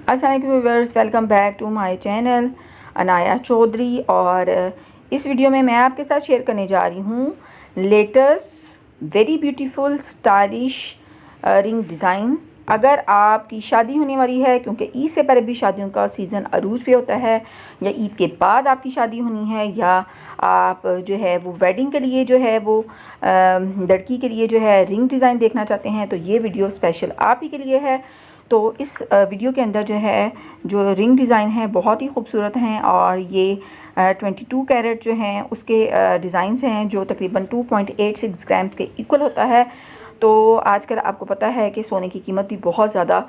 अस्सलाम वालेकुम viewers, welcome back to my channel Anaya Chaudhary. और इस वीडियो में मैं आपके साथ शेयर करने जा रही हूँ latest very beautiful stylish ring design. अगर आपकी शादी होने वाली है, क्योंकि ईद से पहले भी शादियों का सीज़न अरूज पे होता है, या ईद के बाद आपकी शादी होनी है, या आप जो है वो वेडिंग के लिए जो है वो लड़की के लिए जो है रिंग डिज़ाइन देखना चाहते हैं, तो ये वीडियो स्पेशल आप ही के लिए है। तो इस वीडियो के अंदर जो है जो रिंग डिज़ाइन है बहुत ही खूबसूरत हैं, और ये 22 कैरेट जो हैं उसके डिज़ाइंस हैं जो तकरीबन 2.86 ग्राम्स के इक्वल होता है। तो आजकल आपको पता है कि सोने की कीमत भी बहुत ज़्यादा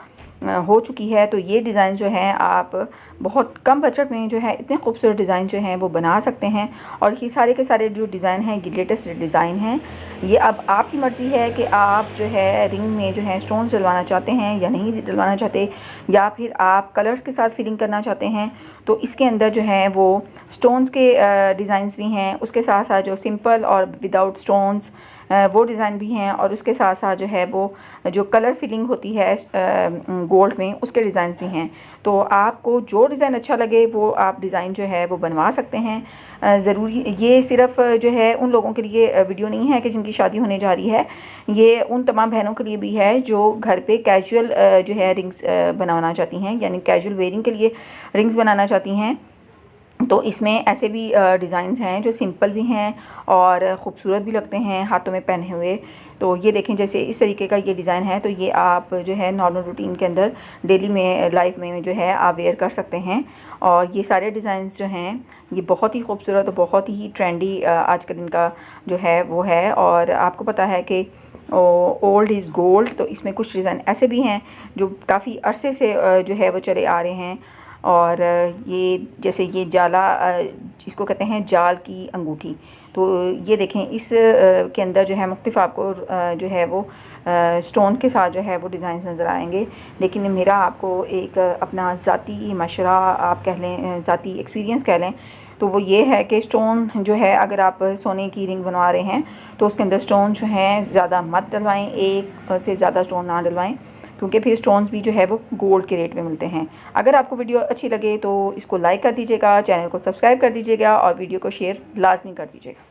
हो चुकी है, तो ये डिज़ाइन जो हैं आप बहुत कम बजट में जो है इतने खूबसूरत डिज़ाइन जो हैं वो बना सकते हैं। और ये सारे के सारे जो डिज़ाइन हैं ये लेटेस्ट डिज़ाइन हैं। ये अब आपकी मर्ज़ी है कि आप जो है रिंग में जो है स्टोन्स डलवाना चाहते हैं या नहीं डलवाना चाहते, या फिर आप कलर्स के साथ फिलिंग करना चाहते हैं। तो इसके अंदर जो है वो स्टोन्स के डिज़ाइंस भी हैं, उसके साथ साथ जो सिंपल और विदाउट स्टोन्स वो डिज़ाइन भी हैं, और उसके साथ साथ जो है वो जो कलर फिलिंग होती है गोल्ड में उसके डिज़ाइन भी हैं। तो आपको जो डिज़ाइन अच्छा लगे वो आप डिज़ाइन जो है वो बनवा सकते हैं। ज़रूरी ये सिर्फ़ जो है उन लोगों के लिए वीडियो नहीं है कि जिनकी शादी होने जा रही है, ये उन तमाम बहनों के लिए भी है जो घर पे कैजुअल जो है रिंग्स बनाना चाहती हैं, यानी कैजुअल वेयरिंग के लिए रिंग्स बनाना चाहती हैं। तो इसमें ऐसे भी डिज़ाइंस हैं जो सिंपल भी हैं और ख़ूबसूरत भी लगते हैं हाथों में पहने हुए। तो ये देखें, जैसे इस तरीके का ये डिज़ाइन है, तो ये आप जो है नॉर्मल रूटीन के अंदर डेली में लाइफ में जो है आप वेयर कर सकते हैं। और ये सारे डिज़ाइंस जो हैं ये बहुत ही खूबसूरत और बहुत ही ट्रेंडी आजकल इनका जो है वो है। और आपको पता है कि ओल्ड इज़ गोल्ड, तो इसमें कुछ डिज़ाइन ऐसे भी हैं जो काफ़ी अरसे से जो है वो चले आ रहे हैं। और ये जैसे ये जाला इसको कहते हैं जाल की अंगूठी। तो ये देखें, इस के अंदर जो है मुख्तलिफ आपको जो है वो स्टोन के साथ जो है वो डिज़ाइन नज़र आएंगे। लेकिन मेरा आपको एक अपना ज़ाती मशवरा आप कह लें, ज़ाती एक्सपीरियंस कह लें, तो वो ये है कि स्टोन जो है अगर आप सोने की रिंग बनवा रहे हैं तो उसके अंदर स्टोन जो हैं ज़्यादा मत डलवाएं, एक से ज़्यादा स्टोन ना डलवाएं, क्योंकि फिर स्टोन्स भी जो है वो गोल्ड के रेट में मिलते हैं। अगर आपको वीडियो अच्छी लगे तो इसको लाइक कर दीजिएगा, चैनल को सब्सक्राइब कर दीजिएगा और वीडियो को शेयर लाजमी कर दीजिएगा।